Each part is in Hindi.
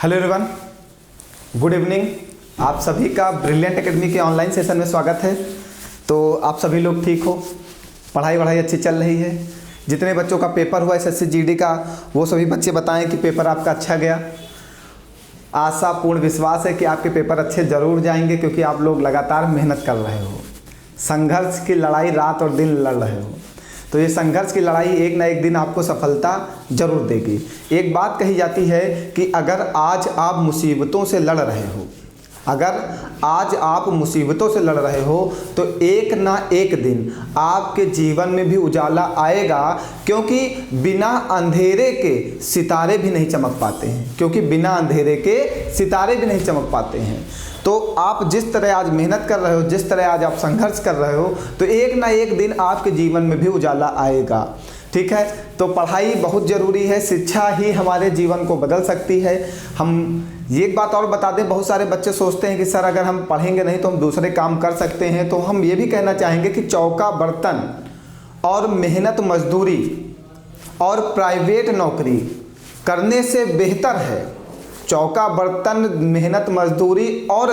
Hello everyone, good evening. आप सभी का ब्रिलियंट एकेडमी के ऑनलाइन सेशन में स्वागत है। तो आप सभी लोग ठीक हो, पढ़ाई अच्छी चल रही है। जितने बच्चों का पेपर हुआ एसएससी जीडी का, वो सभी बच्चे बताएं कि पेपर आपका अच्छा गया। आशा पूर्ण विश्वास है कि आपके पेपर अच्छे ज़रूर जाएंगे, क्योंकि आप लोग लगातार मेहनत कर रहे हो, संघर्ष की लड़ाई रात और दिन लड़ रहे हो। तो ये संघर्ष की लड़ाई एक ना एक दिन आपको सफलता जरूर देगी। एक बात कही जाती है कि अगर आज आप मुसीबतों से लड़ रहे हो, अगर आज आप मुसीबतों से लड़ रहे हो, तो एक ना एक दिन आपके जीवन में भी उजाला आएगा। क्योंकि बिना अंधेरे के सितारे भी नहीं चमक पाते हैं, क्योंकि बिना अंधेरे के सितारे भी नहीं चमक पाते हैं। तो आप जिस तरह आज मेहनत कर रहे हो, जिस तरह आज आप संघर्ष कर रहे हो, तो एक ना एक दिन आपके जीवन में भी उजाला आएगा। ठीक है, तो पढ़ाई बहुत ज़रूरी है। शिक्षा ही हमारे जीवन को बदल सकती है। हम ये एक बात और बता दें, बहुत सारे बच्चे सोचते हैं कि सर अगर हम पढ़ेंगे नहीं तो हम दूसरे काम कर सकते हैं। तो हम ये भी कहना चाहेंगे कि चौका बर्तन और मेहनत मजदूरी और प्राइवेट नौकरी करने से बेहतर है, चौका बर्तन मेहनत मजदूरी और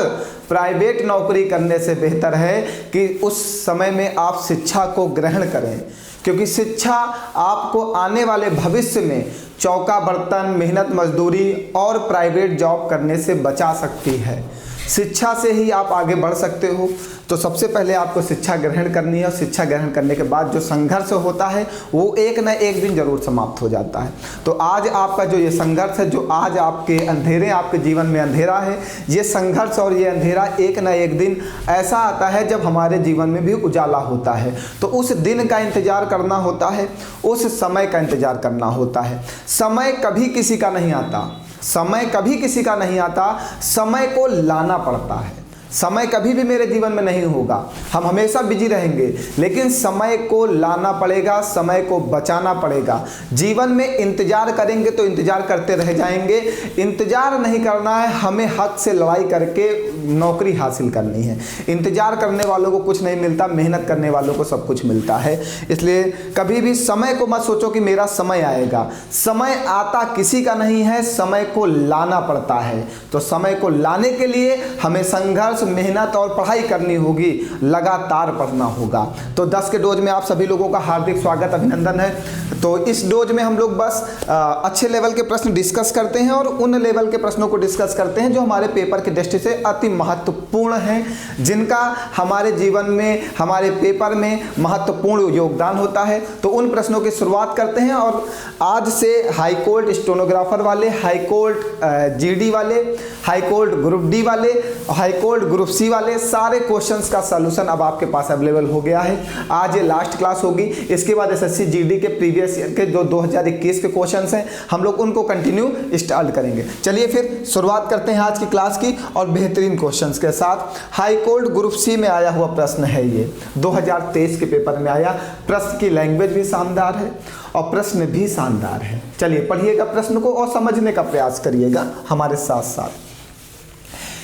प्राइवेट नौकरी करने से बेहतर है कि उस समय में आप शिक्षा को ग्रहण करें। क्योंकि शिक्षा आपको आने वाले भविष्य में चौका बर्तन मेहनत मजदूरी और प्राइवेट जॉब करने से बचा सकती है। शिक्षा से ही आप आगे बढ़ सकते हो। तो सबसे पहले आपको शिक्षा ग्रहण करनी है, और शिक्षा ग्रहण करने के बाद जो संघर्ष होता है वो एक ना एक दिन जरूर समाप्त हो जाता है। तो आज आपका जो ये संघर्ष है, जो आज आपके अंधेरे, आपके जीवन में अंधेरा है, ये संघर्ष और ये अंधेरा एक ना एक दिन ऐसा आता है जब हमारे जीवन में भी उजाला होता है। तो उस दिन का इंतजार करना होता है, उस समय का इंतजार करना होता है। समय कभी किसी का नहीं आता, समय कभी किसी का नहीं आता, समय को लाना पड़ता है। समय कभी भी मेरे जीवन में नहीं होगा, हम हमेशा बिजी रहेंगे, लेकिन समय को लाना पड़ेगा, समय को बचाना पड़ेगा। जीवन में इंतजार करेंगे तो इंतजार करते रह जाएंगे। इंतजार नहीं करना है, हमें हक से लड़ाई करके नौकरी हासिल करनी है। इंतजार करने वालों को कुछ नहीं मिलता, मेहनत करने वालों को सब कुछ मिलता है। इसलिए कभी भी समय को मत सोचो कि मेरा समय आएगा। समय आता किसी का नहीं है, समय को लाना पड़ता है। तो समय को लाने के लिए हमें संघर्ष, मेहनत और पढ़ाई करनी होगी, लगातार पढ़ना होगा। तो 10 के डोज में आप सभी लोगों का हार्दिक स्वागत, अभिनंदन है। तो इस डोज में हम लोग बस अच्छे लेवल के प्रश्न डिस्कस करते हैं और उन लेवल के प्रश्नों को डिस्कस करते हैं जो हमारे पेपर की दृष्टि से अति महत्वपूर्ण हैं, जिनका हमारे जीवन में, हमारे पेपर में महत्वपूर्ण योगदान होता है। तो उन प्रश्नों की शुरुआत करते हैं। और आज से हाई कोर्ट स्टेनोग्राफर वाले, हाई कोर्ट जीडी वाले, हाई कोर्ट ग्रुप डी वाले, हाई कोर्ट ग्रुप सी वाले सारे क्वेश्चंस का सलूशन अब आपके पास अवेलेबल हो गया है। आज ये लास्ट क्लास होगी। इसके बाद एसएससी जीडी के प्रीवियस ईयर के जो 2021 के क्वेश्चंस हैं, हम लोग उनको कंटिन्यू स्टार्ट करेंगे। चलिए फिर शुरुआत करते हैं आज की क्लास की, और बेहतरीन क्वेश्चंस के साथ। हाई कोर्ट ग्रुप सी में आया हुआ प्रश्न है, ये 2023 के पेपर में आया। प्रश्न की लैंग्वेज भी शानदार है और प्रश्न भी शानदार है। चलिए पढ़िएगा प्रश्न को और समझने का प्रयास करिएगा हमारे साथ साथ।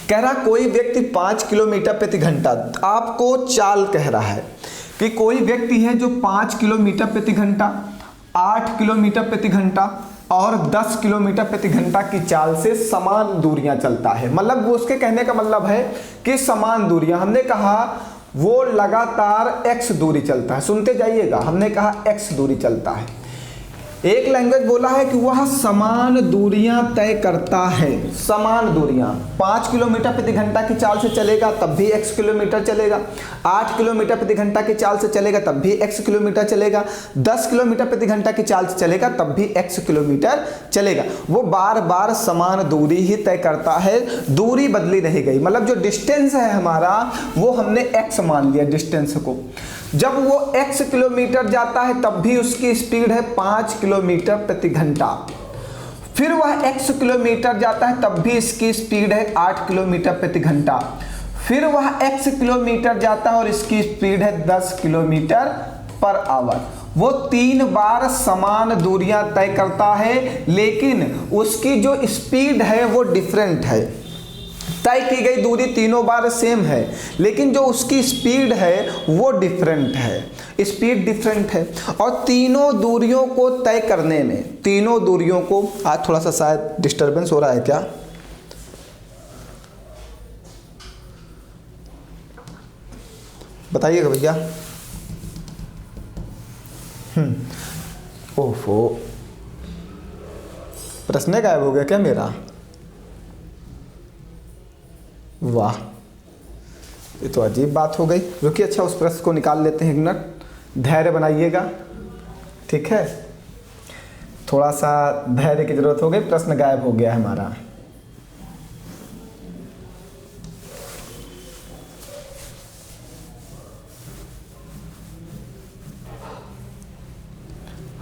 कह रहा कोई व्यक्ति 5 किलोमीटर प्रति घंटा, आपको चाल कह रहा है कि कोई व्यक्ति है जो 5 किलोमीटर प्रति घंटा, 8 किलोमीटर प्रति घंटा और 10 किलोमीटर प्रति घंटा की चाल से समान दूरियां चलता है। मतलब उसके कहने का मतलब है कि समान दूरियां, हमने कहा वो लगातार x दूरी चलता है। सुनते जाइएगा, हमने कहा x दूरी चलता है। एक लैंग्वेज बोला है कि वह समान दूरियां तय करता है। समान दूरियां, 5 किलोमीटर प्रति घंटा की चाल से चलेगा तब भी x किलोमीटर चलेगा, 8 किलोमीटर प्रति घंटा की चाल से चलेगा तब भी x किलोमीटर चलेगा, 10 किलोमीटर प्रति घंटा की चाल से चलेगा तब भी x किलोमीटर चलेगा। वो बार बार समान दूरी ही तय करता है, दूरी बदली नहीं गई। मतलब जो डिस्टेंस है हमारा, वो हमने x मान लिया डिस्टेंस को। जब वो x किलोमीटर जाता है तब भी उसकी स्पीड है 5 किलोमीटर प्रति घंटा। फिर वह x किलोमीटर जाता है तब भी इसकी स्पीड है 8 किलोमीटर प्रति घंटा। फिर वह x किलोमीटर जाता है और इसकी स्पीड है 10 किलोमीटर पर आवर। वो 3 बार समान दूरियां तय करता है, लेकिन उसकी जो स्पीड है वो डिफरेंट है। तय की गई दूरी तीनों बार सेम है, लेकिन जो उसकी स्पीड है वो डिफरेंट है, स्पीड डिफरेंट है। और तीनों दूरियों को तय करने में, तीनों दूरियों को, आज थोड़ा सा शायद डिस्टर्बेंस हो रहा है क्या? बताइएगा भैया। ओफो, प्रश्न गायब हो गया क्या मेरा? वाह, ये तो अजीब बात हो गई। रुकिए, अच्छा उस प्रश्न को निकाल लेते हैं, एक मिनट धैर्य बनाइएगा, ठीक है। थोड़ा सा धैर्य की जरूरत हो गई, प्रश्न गायब हो गया है हमारा।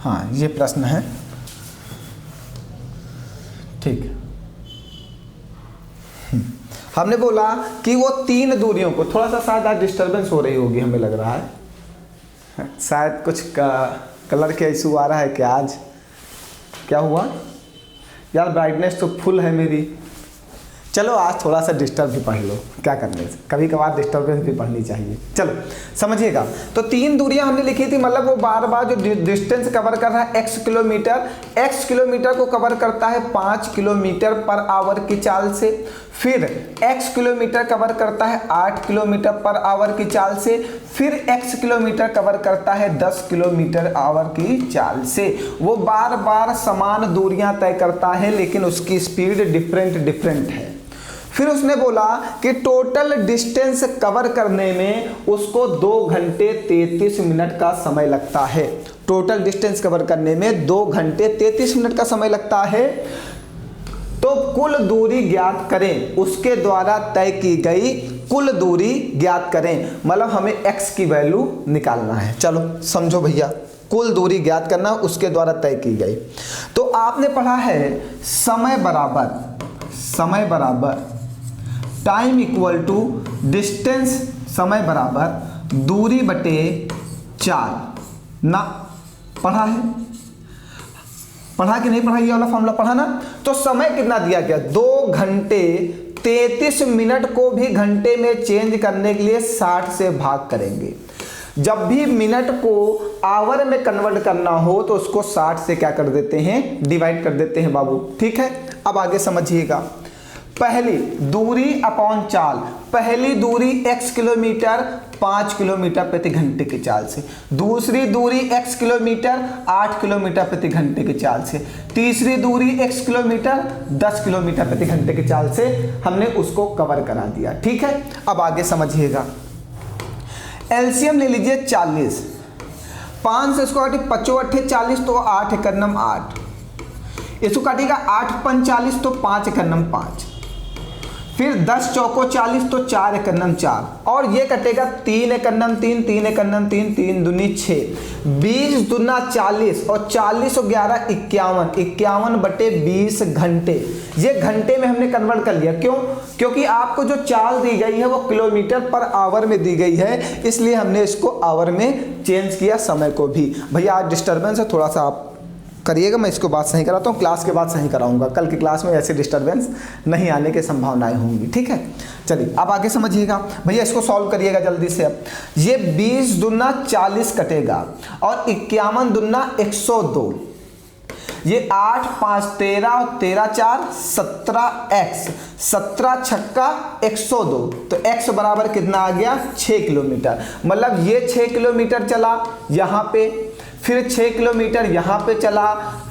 हाँ, ये प्रश्न है, ठीक। हमने बोला कि वो 3 दूरियों को, थोड़ा सा शायद आज डिस्टर्बेंस हो रही होगी, हमें लग रहा है शायद कुछ कलर का इशू आ रहा है क्या आज? क्या हुआ यार? ब्राइटनेस तो फुल है मेरी। चलो आज थोड़ा सा डिस्टर्ब भी पढ़ लो, क्या करने से, कभी कभार डिस्टर्बेंस भी पढ़नी चाहिए। चलो समझिएगा, तो 3 दूरियां हमने लिखी थी, मतलब वो बार बार जो डिस्टेंस कवर कर रहा है x किलोमीटर, x किलोमीटर को कवर करता है 5 किलोमीटर पर आवर की चाल से, फिर x किलोमीटर कवर करता है 8 किलोमीटर पर आवर की चाल से, फिर x किलोमीटर कवर करता है 10 किलोमीटर आवर की चाल से। वो बार बार समान दूरियां तय करता है, लेकिन उसकी स्पीड डिफरेंट है। फिर उसने बोला कि टोटल डिस्टेंस कवर करने में उसको 2 घंटे 33 मिनट का समय लगता है। टोटल डिस्टेंस कवर करने में 2 घंटे 33 मिनट का समय लगता है। तो कुल दूरी ज्ञात करें, उसके द्वारा तय की गई कुल दूरी ज्ञात करें, मतलब हमें x की वैल्यू निकालना है। चलो समझो भैया, कुल दूरी ज्ञात करना, उसके द्वारा तय की गई। तो आपने पढ़ा है समय बराबर टाइम इक्वल टू डिस्टेंस, समय बराबर दूरी बटे 4 ना? पढ़ा है? पढ़ा कि नहीं पढ़ा? ये वाला फॉर्मूला पढ़ा ना? तो समय कितना दिया गया? 2 घंटे 33 मिनट को भी घंटे में चेंज करने के लिए 60 से भाग करेंगे। जब भी मिनट को आवर में कन्वर्ट करना हो तो उसको 60 से क्या कर देते हैं? डिवाइड कर देते हैं बाबू, ठीक है। अब आगे समझिएगा, पहली दूरी अपॉन चाल, पहली दूरी x किलोमीटर 5 किलोमीटर प्रति घंटे की चाल से, दूसरी दूरी x किलोमीटर 8 किलोमीटर प्रति घंटे की चाल से, तीसरी दूरी x किलोमीटर 10 किलोमीटर प्रति घंटे की चाल से हमने उसको कवर करा दिया, ठीक है। अब आगे समझिएगा, एलसीएम ले लीजिए 40, 5 से इसको काटिए 5 8 40, तो 8 एकर नम 8, इसको काटिएगा 8 5 40, तो 5 एकर नम 5, फिर 10 चौको 40, तो 4 एकर नम 4, और ये कटेगा 3 एकर नम 3, 3 एकर नम 3, 3 दूनी 6, 20 दूना 40, और 40 और 11 51, 51 बटे 20 घंटे। ये घंटे में हमने कन्वर्ट कर लिया, क्यों? क्योंकि आपको जो चाल दी गई है वो किलोमीटर पर आवर में दी गई है, इसलिए हमने इसको आवर में चेंज किया, समय को भी। भैया आज डिस्टर्बेंस है, थोड़ा सा आप करिएगा, मैं इसको बात सही कराता हूँ, क्लास के बाद सही कराऊंगा, कल की क्लास में ऐसे डिस्टरबेंस नहीं आने की संभावनाएं होंगी, ठीक है। चलिए अब आगे समझिएगा भैया, इसको सॉल्व करिएगा जल्दी से। अब ये 20 दूना 40 कटेगा और 51 दूना 102, ये 8 5 13 और 13 4 17x, 17 छक्का 102, तो x बराबर कितना आ गया? 6 किलोमीटर। मतलब ये 6 किलोमीटर चला यहाँ पे, फिर 6 किलोमीटर यहाँ पे चला,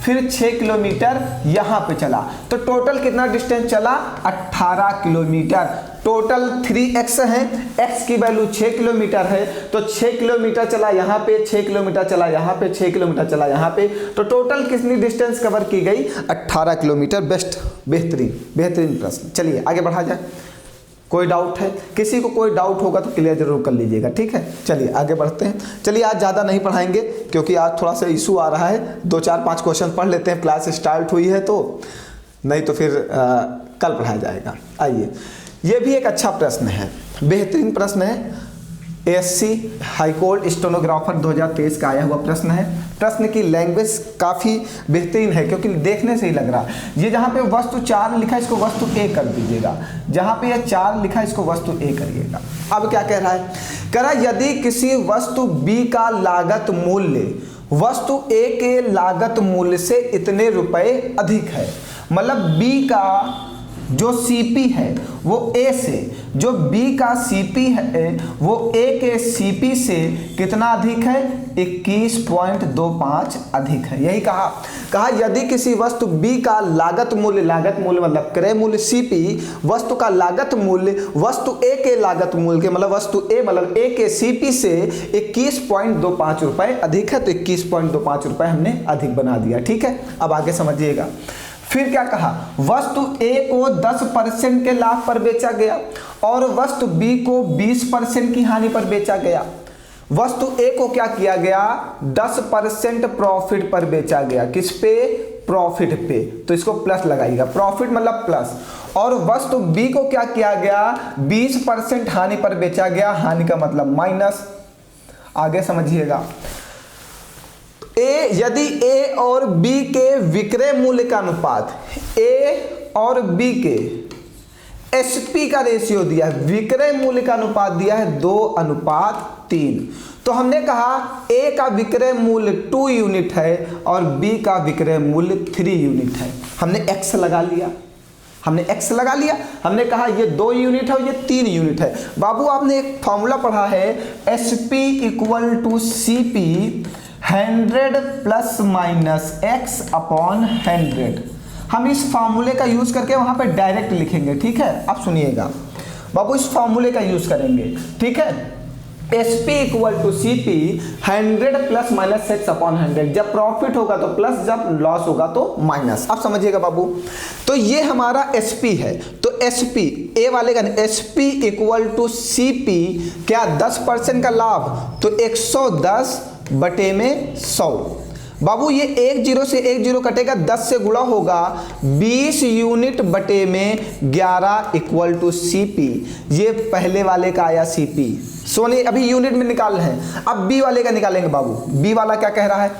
फिर 6 किलोमीटर यहाँ पे चला, तो टोटल कितना डिस्टेंस चला? 18 किलोमीटर। टोटल 3x है, x की वैल्यू 6 किलोमीटर है, तो 6 किलोमीटर चला यहाँ पे, 6 किलोमीटर चला यहाँ पे, 6 किलोमीटर चला यहाँ पे, तो टोटल कितनी डिस्टेंस कवर की गई? 18 किलोमीटर। बेस्ट, बेहतरीन प्रश्न। चलिए आगे बढ़ा जाए। कोई डाउट है? किसी को कोई डाउट होगा तो क्लियर जरूर कर लीजिएगा, ठीक है। चलिए आगे बढ़ते हैं। चलिए आज ज़्यादा नहीं पढ़ाएंगे क्योंकि आज थोड़ा सा इशू आ रहा है, 2 4 5 क्वेश्चन पढ़ लेते हैं, क्लास स्टार्ट हुई है तो, नहीं तो फिर कल पढ़ाया जाएगा। आइए, ये भी एक अच्छा प्रश्न है, बेहतरीन प्रश्न है, एससी हाईकोर्ट स्टेनोग्राफर 2023 का आया हुआ प्रश्न है। प्रश्न की लैंग्वेज काफ़ी बेहतरीन है क्योंकि देखने से ही लग रहा है। ये जहाँ पे वस्तु 4 लिखा है इसको वस्तु ए कर दीजिएगा, जहाँ पे यह 4 लिखा है इसको वस्तु ए करिएगा। अब क्या कह रहा है? कह रहा है यदि किसी वस्तु बी का लागत मूल्य वस्तु ए के लागत मूल्य से इतने रुपए अधिक है, मतलब बी का जो CP है वो A से, जो B का CP है वो A के CP से कितना अधिक है, 21.25 अधिक है। यही कहा यदि किसी वस्तु B का लागत मूल्य मतलब क्रय मूल्य CP, वस्तु का लागत मूल्य वस्तु A के लागत मूल्य के मतलब वस्तु A मतलब A के CP से 21.25 रुपए अधिक है, तो 21.25 रुपए हमने अधिक बना दिया। ठीक है, अब आगे समझिएगा। फिर क्या कहा, वस्तु A को 10% के लाभ पर बेचा गया और वस्तु B को 20% की हानि पर बेचा गया। वस्तु A को क्या किया गया, 10% प्रॉफिट पर बेचा गया। किस पे, प्रॉफिट पे, तो इसको प्लस लगाइएगा, प्रॉफिट मतलब प्लस। और वस्तु B को क्या किया गया, 20% हानि पर बेचा गया, हानि का मतलब माइनस। आगे समझिएगा, यदि A और B के विक्रय मूल्य का अनुपात, A और B के SP का रेशियो दिया है, विक्रय मूल्य का अनुपात दिया है 2:3, तो हमने कहा A का विक्रय मूल्य 2 यूनिट है और B का विक्रय मूल्य 3 यूनिट है। हमने X लगा लिया, हमने कहा ये 2 यूनिट है और ये 3 यूनिट है। बाबू आपने एक फॉर्मूला पढ़ा है, SP = CP 100 plus minus x/100। हम इस फॉर्मूले का यूज करके वहां पे डायरेक्ट लिखेंगे। ठीक है, आप सुनिएगा बाबू, इस फॉर्मूले का यूज करेंगे। ठीक है, SP = CP 100 plus minus x/100। जब प्रॉफिट होगा तो प्लस, जब लॉस होगा तो माइनस। आप समझिएगा बाबू, तो ये हमारा SP है, तो SP A वाले का SP = CP क्या 10% का लाभ, तो 110/100। बाबू ये 1 0 से 1 0 कटेगा, 10 से गुणा होगा, 20 यूनिट बटे में 11 = CP। ये पहले वाले का आया CP। सोनी अभी यूनिट में निकाल रहे हैं, अब B वाले का निकालेंगे बाबू। B वाला क्या कह रहा है,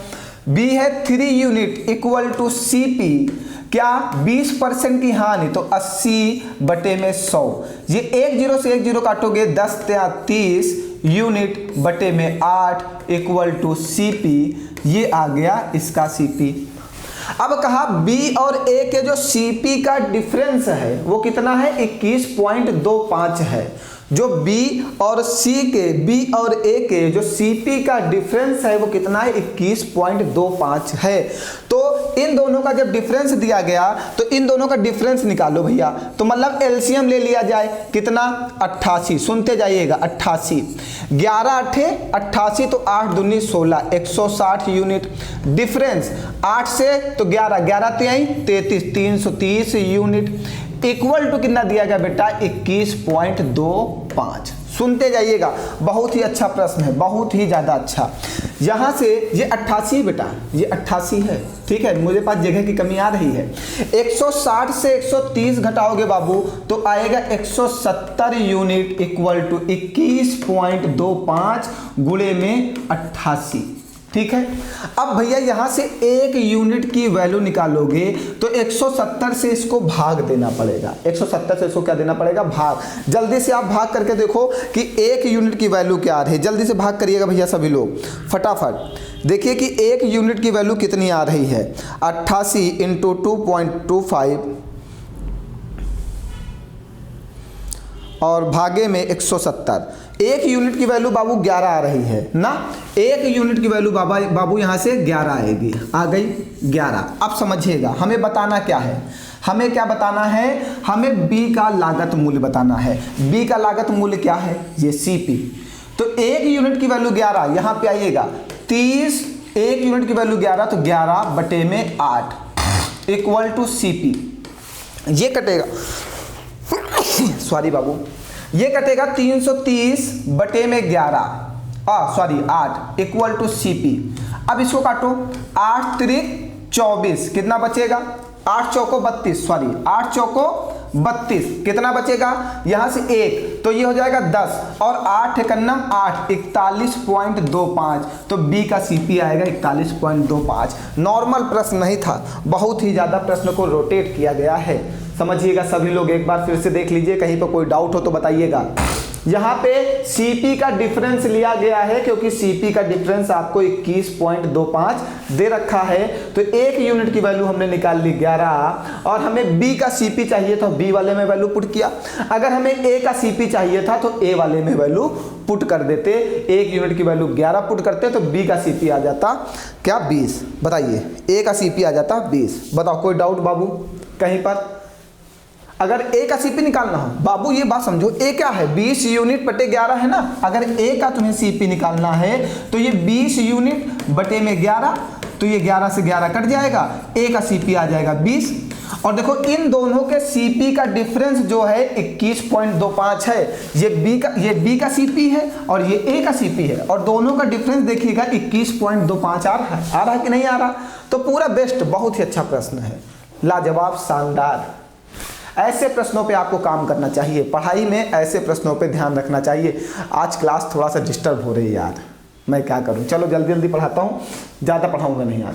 B है 3 यूनिट = CP क्या 20% की हानि, तो 80/100। ये 1 0 से 1 0 काटोगे, 10 × 30 यूनिट बटे में 8 = CP। ये आ गया इसका CP। अब कहा B और A के जो CP का डिफरेंस है वो कितना है, 21.25 है। जो B और A के जो CP का डिफरेंस है वो कितना है, 21.25 है। तो इन दोनों का जब डिफरेंस दिया गया तो इन दोनों का डिफरेंस निकालो भैया, तो मतलब एलसीएम ले लिया जाए, कितना 88। सुनते जाइएगा, 88 11 8 88, तो 8 दूनी 16, 160 यूनिट। डिफरेंस 8 से तो 11 11 33 330 यूनिट इक्वल टू कितना दिया गया बेटा, 21.25। सुनते जाइएगा, बहुत ही अच्छा प्रश्न है, बहुत ही ज़्यादा अच्छा। यहाँ से ये 88 बेटा, ये 88 है। ठीक है, मुझे पास जगह की कमी आ रही है। 160 से 130 घटाओगे बाबू तो आएगा 170 यूनिट इक्वल टू 21.25 गुणे में 88। ठीक है, अब भैया यहाँ से 1 यूनिट की वैल्यू निकालोगे तो 170 से इसको भाग देना पड़ेगा। 170 से इसको क्या देना पड़ेगा, भाग। जल्दी से आप भाग करके देखो कि 1 यूनिट की वैल्यू क्या आ रही है। जल्दी से भाग करिएगा भैया सभी लोग, फटाफट देखिए कि 1 यूनिट की वैल्यू कितनी आ रही है। 88 × 2.25 और भागे में 170। 1 यूनिट की वैल्यू बाबू 11 आ रही है ना, 1 यूनिट की वैल्यू बाबू यहाँ से 11 आएगी, आ गई 11। अब समझिएगा हमें बताना क्या है, हमें क्या बताना है, हमें B का लागत मूल्य बताना है। B का लागत मूल्य क्या है, ये CP। तो 1 यूनिट की वैल्यू 11, यहाँ पे आइएगा 30, 1 यूनिट की वैल्यू 11, तो 11/8 इक्वल टू CP। ये कटेगा सॉरी बाबू, ये कटेगा 330/11 8 इक्वल टू CP। अब इसको काटो, 8 × 24 कितना बचेगा, 8 चौको 32, सॉरी 8 चौको 32 कितना बचेगा, यहाँ से 1 तो ये हो जाएगा 10 और 8 एकन्नम 8 41.25। तो B का CP आएगा 41.25। नॉर्मल प्रश्न नहीं था, बहुत ही ज़्यादा प्रश्न को रोटेट किया गया है। समझिएगा सभी लोग, एक बार फिर से देख लीजिए, कहीं पर कोई डाउट हो तो बताइएगा। यहाँ पे Cp का डिफरेंस लिया गया है क्योंकि Cp का डिफरेंस आपको 21.25 दे रखा है, तो एक यूनिट की वैल्यू हमने निकाल ली 11 और हमें B का Cp चाहिए था, B वाले में वैल्यू पुट किया। अगर हमें A का Cp चाहिए था तो A वाले में वैल्यू पुट कर देते, एक यूनिट की वैल्यू 11 पुट करते तो B का Cp आ जाता क्या 20। बताइए A का Cp आ जाता 20। बताओ कोई डाउट बाबू कहीं पर? अगर A का Cp निकालना हो, बाबू ये बात समझो, A क्या है 20 यूनिट बटे 11 है ना। अगर A का तुम्हें Cp निकालना है तो ये 20 यूनिट बटे में 11, तो ये 11 से 11 कट जाएगा, A का Cp आ जाएगा 20। और देखो इन दोनों के Cp का डिफरेंस जो है 21.25 है, ये B का Cp है और ये A का Cp है, और दोनों का डिफरेंस देखिएगा 21.25 आ रहा है कि नहीं आ रहा। तो पूरा बेस्ट, बहुत ही अच्छा प्रश्न है, लाजवाब, शानदार। ऐसे प्रश्नों पे आपको काम करना चाहिए, पढ़ाई में ऐसे प्रश्नों पे ध्यान रखना चाहिए। आज क्लास थोड़ा सा डिस्टर्ब हो रही है यार, मैं क्या करूं, चलो जल्दी जल्दी पढ़ाता हूं, ज़्यादा पढ़ाऊंगा नहीं आज।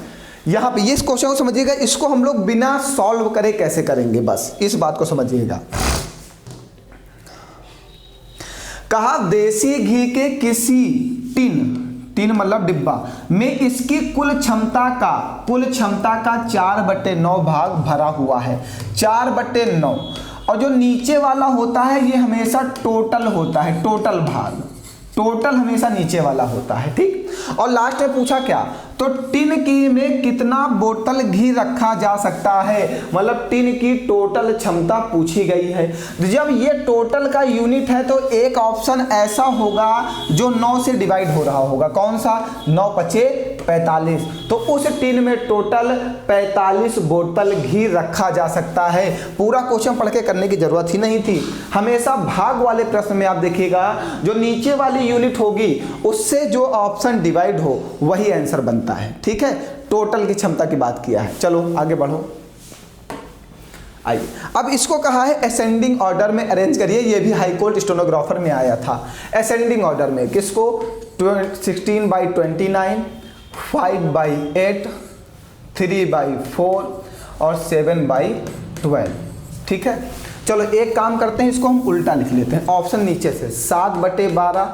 यहाँ पे ये इस क्वेश्चन को समझिएगा, इसको हम लोग बिना सॉल्व करे कैसे करेंगे, बस इस बात को समझिएगा। कहा देसी घी के किसी टिन मतलब डिब्बा में इसकी कुल क्षमता का 4/9 भाग भरा हुआ है, 4/9। और जो नीचे वाला होता है ये हमेशा टोटल होता है, टोटल भाग, टोटल हमेशा नीचे वाला होता है, ठीक। और लास्ट में पूछा क्या, तो टिन की में कितना बोतल घी रखा जा सकता है, मतलब टिन की टोटल क्षमता पूछी गई है। जब ये टोटल का यूनिट है तो एक ऑप्शन ऐसा होगा जो 9 से डिवाइड हो रहा होगा, कौन सा, 9 पचे 45, तो उस टिन में टोटल 45 बोतल घी रखा जा सकता है। पूरा क्वेश्चन पढ़ के करने की जरूरत ही नहीं थी। हमेशा भाग वाले प्रश्न में आप देखिएगा जो नीचे वाली यूनिट होगी उससे जो ऑप्शन डिवाइड हो वही आंसर बनता है, ठीक है। टोटल की क्षमता की बात किया है। चलो आगे बढ़ो, आइए अब इसको कहा है असेंडिंग ऑर्डर में अरेंज करिए। ये भी हाई कोर्ट स्टेनोग्राफर में आया था, असेंडिंग ऑर्डर में। किसको, 16/29, 5/8, 3/4 और 7/12, ठीक है। चलो एक काम करते हैं, इसको हम उल्टा लिख लेते हैं, ऑप्शन नीचे से 7/12,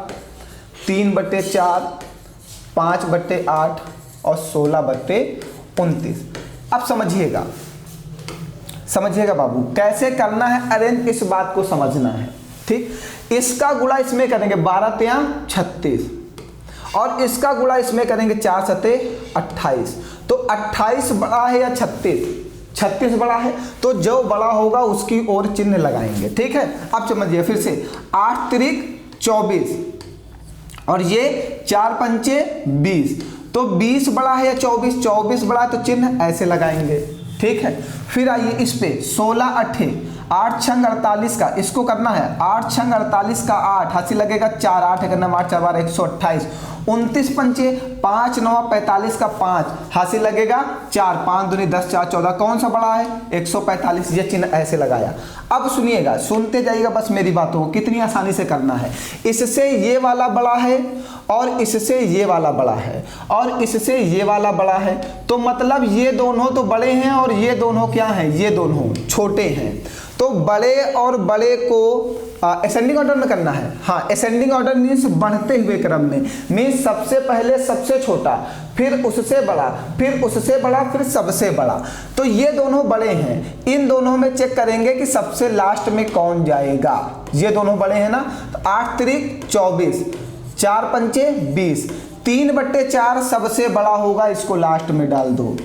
3/4, 5/8 और 16/29। अब समझिएगा बाबू कैसे करना है अरेंज, इस बात को समझना है, ठीक। इसका गुणा इसमें करेंगे 12 तिया 36 और इसका गुणा इसमें करेंगे 4 सते 28। तो 28 बड़ा है या 36? 36 बड़ा है, तो जो बड़ा होगा उसकी ओर चिन्ह लगाएंगे, ठीक है। अब समझिए फिर से, 8 त्रिक 24 और ये 4 पंचे 20, तो 20 बड़ा है या 24? 24 बड़ा है, तो चिन्ह ऐसे लगाएंगे, ठीक है। फिर आइए इस पे 16 8 8 छंग 48 का, इसको करना है 8 छंग 48 का 8 हासिल लगेगा 4, 8 करना 8 4 12 128, 29 पंचे 5 9 45 का 5 हासिल लगेगा 4, 5 दूनी 10 4 14, कौन सा बड़ा है 145, ये चिन्ह ऐसे लगाया। अब सुनिएगा, सुनते जाइएगा बस मेरी बातों को, कितनी आसानी से करना है। इससे ये वाला बड़ा है और इससे ये वाला बड़ा है और इससे ये वाला बड़ा है, तो मतलब ये दोनों तो बड़े हैं और ये दोनों क्या हैं, ये दोनों छोटे हैं। तो बड़े और बड़े को असेंडिंग ऑर्डर में करना है। हाँ, असेंडिंग ऑर्डर मीन्स बढ़ते हुए क्रम में, मीन्स सबसे पहले सबसे छोटा, फिर उससे बड़ा, फिर उससे बड़ा, फिर सबसे बड़ा। तो ये दोनों बड़े हैं, इन दोनों में चेक करेंगे कि सबसे लास्ट में कौन जाएगा। ये दोनों बड़े हैं ना, तो 8 त्रिक 24, 4 पंचे 20, 3/4 सबसे बड़ा होगा, इसको लास्ट में डाल दो,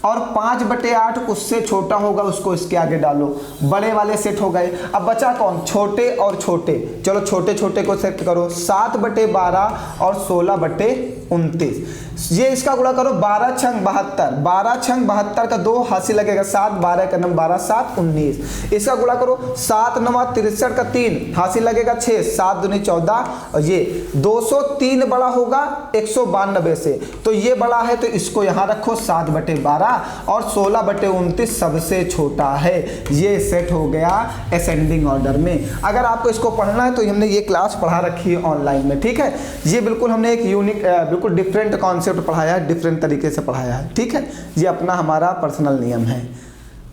और 5/8 उससे छोटा होगा, उसको इसके आगे डालो। बड़े वाले सेट हो गए। अब बचा कौन, छोटे और छोटे। चलो छोटे छोटे को सेट करो, 7/12 और 16/29। ये इसका गुणा करो, 12 छंग 72, 12 छंग 72 का 2 हासिल लगेगा 7, 12 का 9 12 7 19। इसका गुणा करो, 7 9 63 का 3 हासिल लगेगा 6, 7 दूनी 14, और ये 203 बड़ा होगा 192 से, तो ये बड़ा है, तो इसको यहाँ रखो 7/12 और 16/29 सबसे छोटा है। ये सेट हो गया असेंडिंग ऑर्डर में। अगर आपको इसको पढ़ना है तो हमने ये क्लास पढ़ा रखी है ऑनलाइन में, ठीक है। ये बिल्कुल हमने एक यूनिक बिल्कुल डिफरेंट कॉन्सेप्ट पढ़ाया है, डिफरेंट तरीके से पढ़ाया है, ठीक है। ये अपना हमारा पर्सनल नियम है।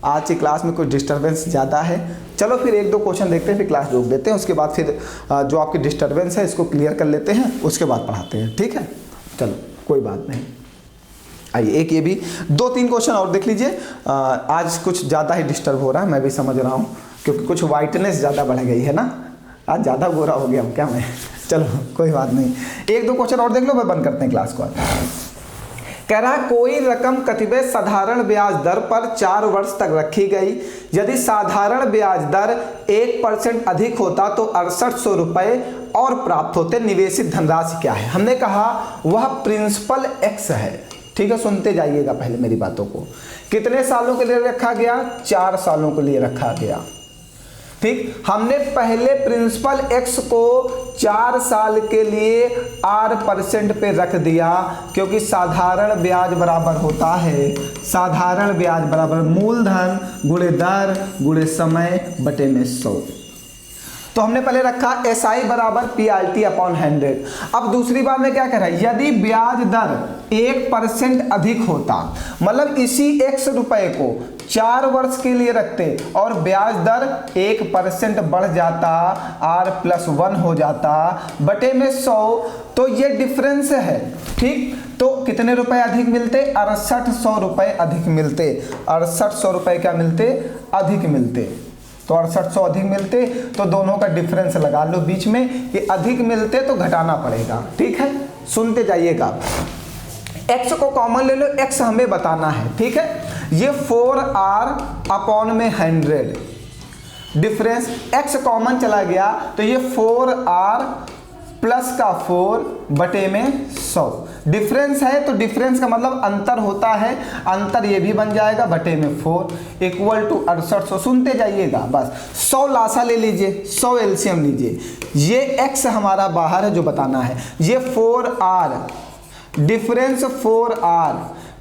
आज की क्लास में कुछ डिस्टर्बेंस ज़्यादा है, चलो फिर एक दो क्वेश्चन देखते हैं, फिर क्लास रोक देते हैं, उसके बाद फिर जो आपकी डिस्टर्बेंस है इसको क्लियर कर लेते हैं, उसके बाद पढ़ाते हैं, ठीक है। चलो कोई बात नहीं। आइए एक ये भी 2-3 क्वेश्चन और देख लीजिए। आज कुछ ज़्यादा ही डिस्टर्ब हो रहा है, मैं भी समझ रहा हूँ, क्योंकि कुछ वाइटनेस ज़्यादा बढ़ गई है ना, आज ज़्यादा गोरा हो गया हूँ क्या मैं। चलो कोई बात नहीं, 1-2 क्वेश्चन और देख लो, मैं बंद करते हैं क्लास को। कह रहा है कोई रकम कतिपय साधारण ब्याज दर पर 4 वर्ष तक रखी गई, यदि साधारण ब्याज दर 1% अधिक होता तो 6800 रुपये और प्राप्त होते, निवेशित धनराशि क्या है। हमने कहा वह प्रिंसिपल एक्स है, ठीक है, सुनते जाइएगा पहले मेरी बातों को। कितने सालों के लिए रखा गया, 4 सालों के लिए रखा गया, ठीक। हमने पहले प्रिंसिपल एक्स को 4 साल के लिए R% पे रख दिया, क्योंकि साधारण ब्याज बराबर होता है, साधारण ब्याज बराबर मूलधन गुणे दर गुणे समय बटे में 100। तो हमने पहले रखा SI बराबर PRT अपॉन 100। अब दूसरी बात में क्या कह रहा है, यदि ब्याज दर 1% अधिक होता, मतलब इसी X रुपए को 4 वर्ष के लिए रखते और ब्याज दर 1% बढ़ जाता, R+1 हो जाता बटे में 100, तो ये डिफरेंस है, ठीक। तो कितने रुपए अधिक मिलते, 6800 रुपए अधिक मिलते, 6800 रुपए क्या मिलते, अधिक मिलते। तो 6800 अधिक मिलते, तो दोनों का डिफरेंस लगा लो बीच में, कि अधिक मिलते तो घटाना पड़ेगा, ठीक है। सुनते जाइएगा, x को कॉमन ले लो, x हमें बताना है, ठीक है। ये 4R अपॉन में 100, डिफरेंस x कॉमन चला गया तो ये 4R प्लस का 4 बटे में 100, डिफरेंस है तो डिफरेंस का मतलब अंतर होता है, अंतर ये भी बन जाएगा बटे में 4 इक्वल टू 6800। सुनते जाइएगा बस, 100 लासा ले लीजिए, 100 एलसीएम लीजिए, ये x हमारा बाहर है जो बताना है, ये 4R difference 4R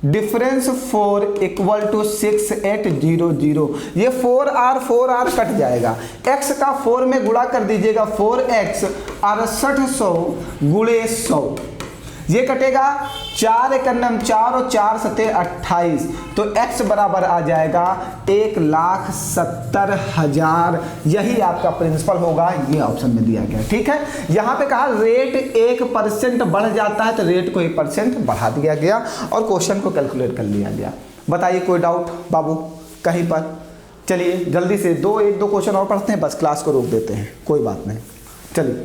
difference 4 equal to 6800, ये 4R कट जाएगा, x का 4 में गुणा कर दीजिएगा, 4x 6800 गुणे 100, ये कटेगा 4 × 4 और 4 × 28, तो x बराबर आ जाएगा 1,70,000। यही आपका प्रिंसिपल होगा, ये ऑप्शन में दिया गया, ठीक है। यहाँ पे कहा रेट 1% बढ़ जाता है, तो रेट को 1% बढ़ा दिया गया और क्वेश्चन को कैलकुलेट कर लिया गया। बताइए कोई डाउट बाबू कहीं पर। चलिए जल्दी से 1-2 क्वेश्चन और पढ़ते हैं, बस क्लास को रोक देते हैं, कोई बात नहीं। चलिए